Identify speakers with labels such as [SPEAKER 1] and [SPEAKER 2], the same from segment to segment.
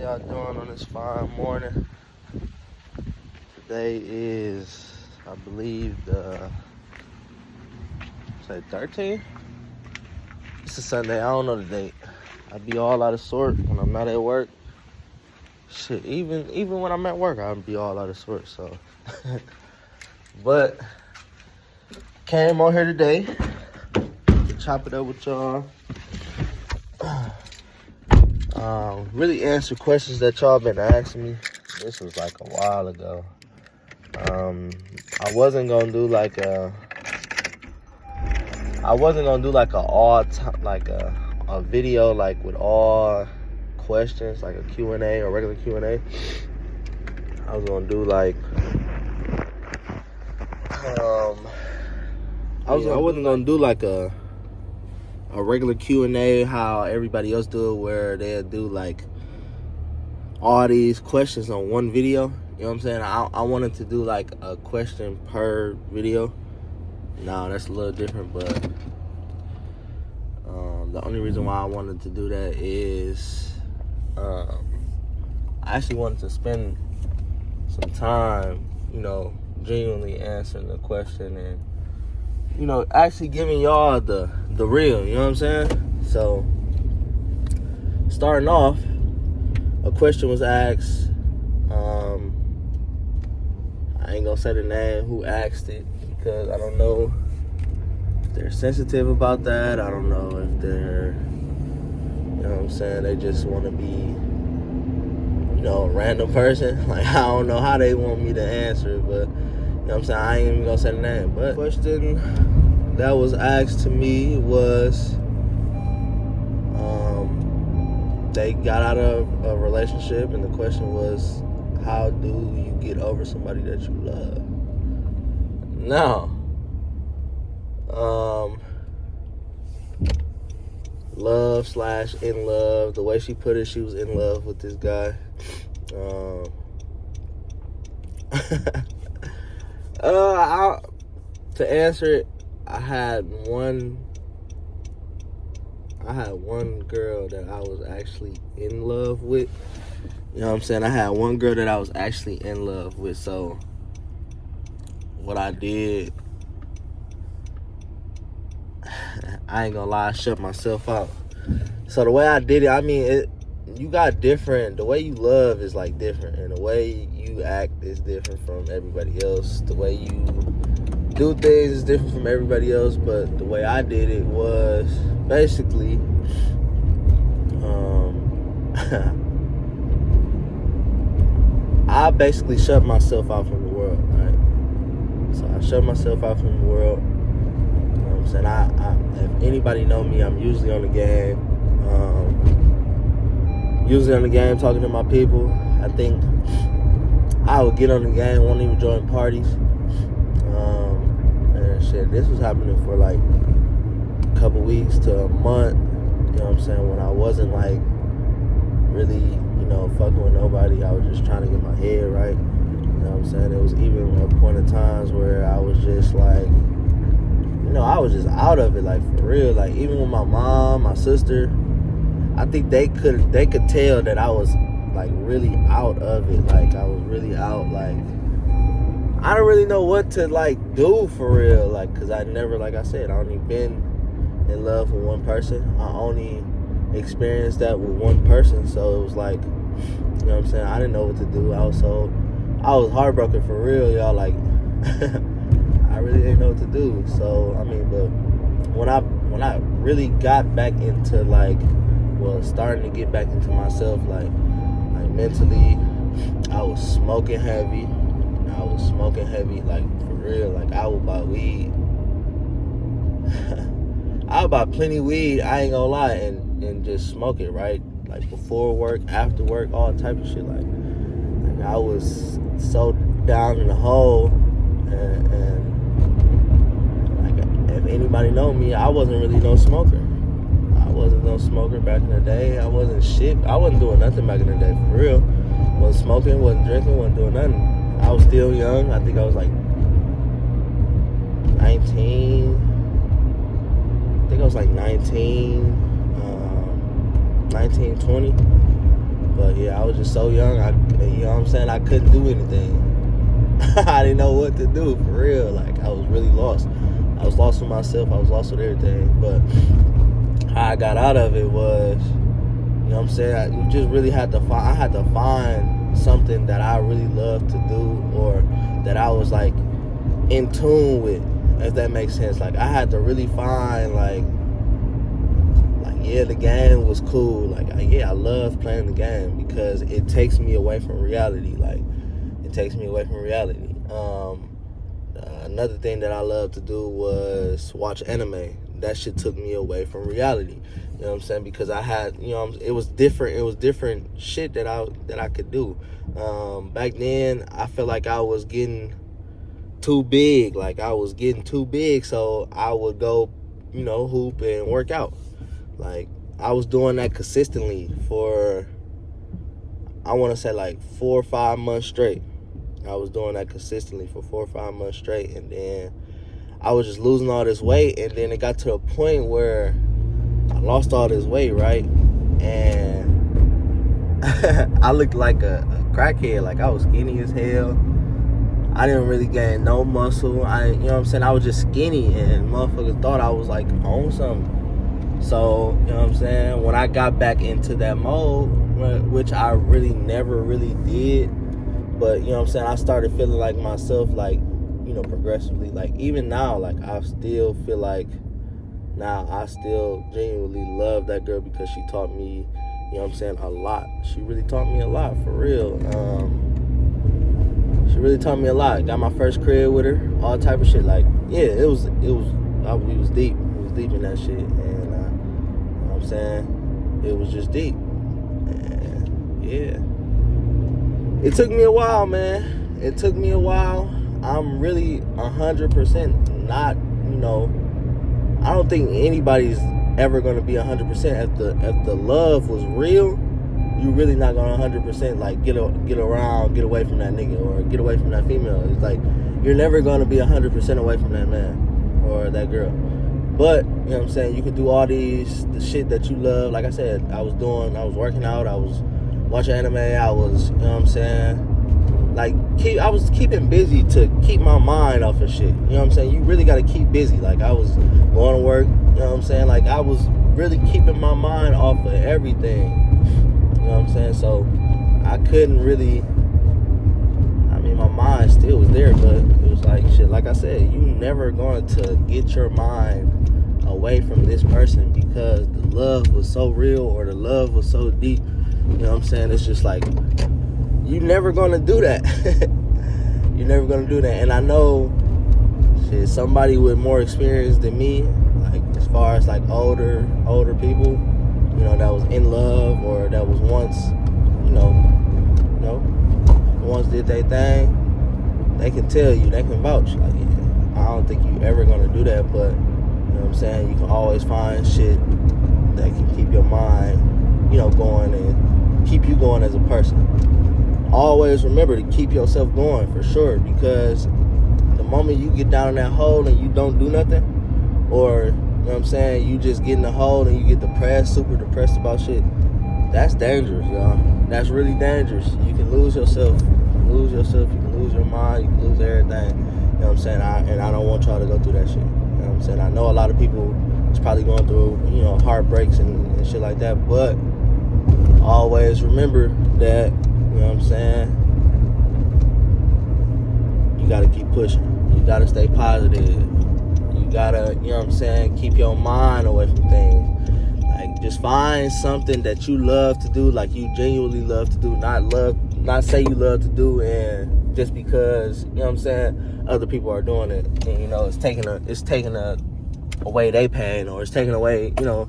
[SPEAKER 1] y'all doing on this fine morning? Today is, I believe, the 13th? It's a Sunday. I don't know the date. I be all out of sort when I'm not at work. Shit, even when I'm at work, I'll be all out of sort. So, but came on here today to chop it up with y'all. Really answer questions that y'all been asking me. This was like a while ago. I wasn't gonna do like a video like with all questions, like a Q&A or regular Q&A. I was gonna do like I wasn't gonna do like a regular Q&A how everybody else do it, where they'll do like all these questions on one video. You know what I'm saying? I wanted to do like a question per video. No, that's a little different, but the only reason why I wanted to do that is I actually wanted to spend some time, genuinely answering the question and, actually giving y'all the real, you know what I'm saying? So, starting off, a question was asked. I ain't gonna say the name who asked it because I don't know if they're sensitive about that. I don't know if they're, you know what I'm saying, they just want to be, a random person. Like, I don't know how they want me to answer it, but, you know what I'm saying, I ain't even gonna say the name. But the question that was asked to me was, they got out of a relationship, and the question was, how do you get over somebody that you love? Now, love/in love. The way she put it, she was in love with this guy. To answer it, I had one girl that I was actually in love with. You know what I'm saying? I had one girl that I was actually in love with. So what I did, I ain't gonna lie, I shut myself out. So the way I did it, you got different, the way you love is like different, and the way you act is different from everybody else. The way you do things is different from everybody else, but the way I did it was basically, I basically shut myself out from the world, right? So I shut myself out from the world. You know what I'm saying? If anybody know me, I'm usually on the game. Talking to my people. I think I would get on the game, won't even join parties. And shit, this was happening for like a couple weeks to a month. You know what I'm saying? When I wasn't like really, fucking with nobody. I was just trying to get my head right. You know what I'm saying? It was even a point of times where I was just like, I was just out of it, like for real. Like even with my mom, my sister, I think they could tell that I was like really out of it. Like I was really out. Like I don't really know what to like do for real. Like, cause I never, like I said, I only been in love with one person. I only experienced that with one person. So it was like, you know what I'm saying, I didn't know what to do. I was heartbroken for real, y'all. Like I really didn't know what to do. So but when I really got back into starting to get back into myself, like mentally, I was smoking heavy. Like for real. Like I would buy weed. I would buy plenty of weed, I ain't gonna lie, and just smoke it, right? Like before work, after work, all type of shit. Like I was so down in the hole, and like if anybody know me, I wasn't really no smoker. I wasn't no smoker back in the day. I wasn't shit. I wasn't doing nothing back in the day for real. Wasn't smoking, wasn't drinking, wasn't doing nothing. I was still young. I think I was like 19. I think I was like 19, 20. But yeah, I was just so young. You know what I'm saying? I couldn't do anything. I didn't know what to do, for real. Like, I was really lost. I was lost with myself. I was lost with everything. But how I got out of it was, you know what I'm saying? You just really had to find. I had to find something that I really loved to do, or that I was like in tune with, if that makes sense. Like, I had to really find yeah, the game was cool. Like, I love playing the game because it takes me away from reality. Like, it takes me away from reality. Another thing that I love to do was watch anime. That shit took me away from reality. You know what I'm saying? Because I had, you know, it was different. It was different shit that I could do. Back then, I felt like I was getting too big. Like, I was getting too big, so I would go, you know, hoop and work out. Like, I was doing that consistently for, I want to say, like 4 or 5 months straight. I was doing that consistently for 4 or 5 months straight, and then I was just losing all this weight, and then it got to a point where I lost all this weight, right? And I looked like a crackhead. Like, I was skinny as hell. I didn't really gain no muscle. You know what I'm saying? I was just skinny, and motherfuckers thought I was like on something. So, you know what I'm saying? When I got back into that mode, which I really never really did, but, you know what I'm saying, I started feeling like myself, like, you know, progressively. Like, even now, like, I still feel like, now I still genuinely love that girl because she taught me, you know what I'm saying, a lot. She really taught me a lot, for real. She really taught me a lot. Got my first crib with her, all type of shit. Like, yeah, it was deep. It was deep in that shit. And, you know what I'm saying, it was just deep. And, yeah. It took me a while, man. It took me a while. I'm really 100% not, you know, I don't think anybody's ever going to be 100%. If the love was real, you really not going to 100% like get away from that nigga or get away from that female. It's like, you're never going to be 100% away from that man or that girl. But, you know what I'm saying, you can do all the shit that you love. Like I said, I was working out, I was watching anime, I was, you know what I'm saying, like, I was keeping busy to keep my mind off of shit. You know what I'm saying? You really got to keep busy. Like, I was going to work, you know what I'm saying? Like, I was really keeping my mind off of everything. You know what I'm saying? So, I couldn't really, I mean, my mind still was there, but it was like, shit, like I said, you never going to get your mind away from this person because the love was so real or the love was so deep. You know what I'm saying? It's just like, you're never gonna do that. You're never gonna do that. And I know, shit, somebody with more experience than me, like, as far as like older people, you know, that was in love or that was once, you know, once did their thing, they can tell you, they can vouch. Like, yeah, I don't think you ever gonna do that, but, you know what I'm saying, you can always find shit that can keep your mind, you know, going and keep you going as a person. Always remember to keep yourself going, for sure, because the moment you get down in that hole and you don't do nothing, or, you know what I'm saying, you just get in the hole and you get depressed, super depressed about shit, that's dangerous, y'all. That's really dangerous. You can lose yourself. You can lose your mind, you can lose everything. You know what I'm saying? And I don't want y'all to go through that shit. You know what I'm saying? I know a lot of people is probably going through, you know, heartbreaks and shit like that, but always remember that, you know what I'm saying, you gotta keep pushing. You gotta stay positive. You gotta, you know what I'm saying, keep your mind away from things. Like, just find something that you love to do, like you genuinely love to do, not say you love to do and just because, you know what I'm saying, other people are doing it and, you know, it's taking away their pain, or it's taking away, you know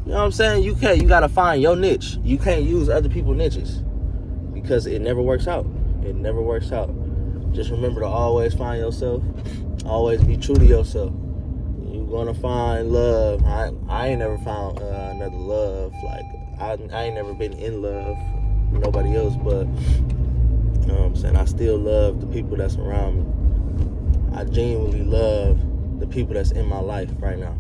[SPEAKER 1] what I'm saying, you gotta find your niche. You can't use other people's niches, because it never works out. It never works out. Just remember to always find yourself. Always be true to yourself. You're gonna find love. I ain't never found another love. Like, I ain't never been in love with nobody else, but, you know what I'm saying, I still love the people that's around me. I genuinely love the people that's in my life right now,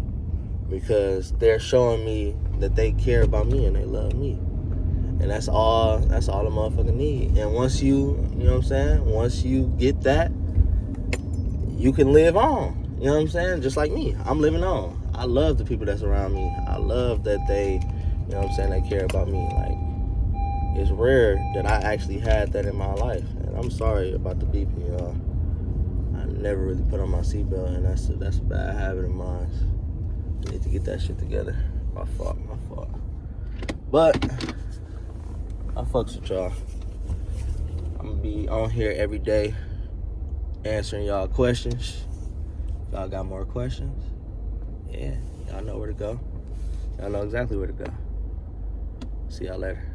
[SPEAKER 1] because they're showing me that they care about me and they love me. And that's all the motherfucker need. And once you know what I'm saying? Once you get that, you can live on. You know what I'm saying? Just like me. I'm living on. I love the people that's around me. I love that they, you know what I'm saying, they care about me. Like, it's rare that I actually had that in my life. And I'm sorry about the beeping, y'all. I never really put on my seatbelt, and that's a bad habit of mine. I need to get that shit together. My fault. But I fucks with y'all. I'm gonna be on here every day answering y'all questions. If y'all got more questions, yeah, y'all know where to go. Y'all know exactly where to go. See y'all later.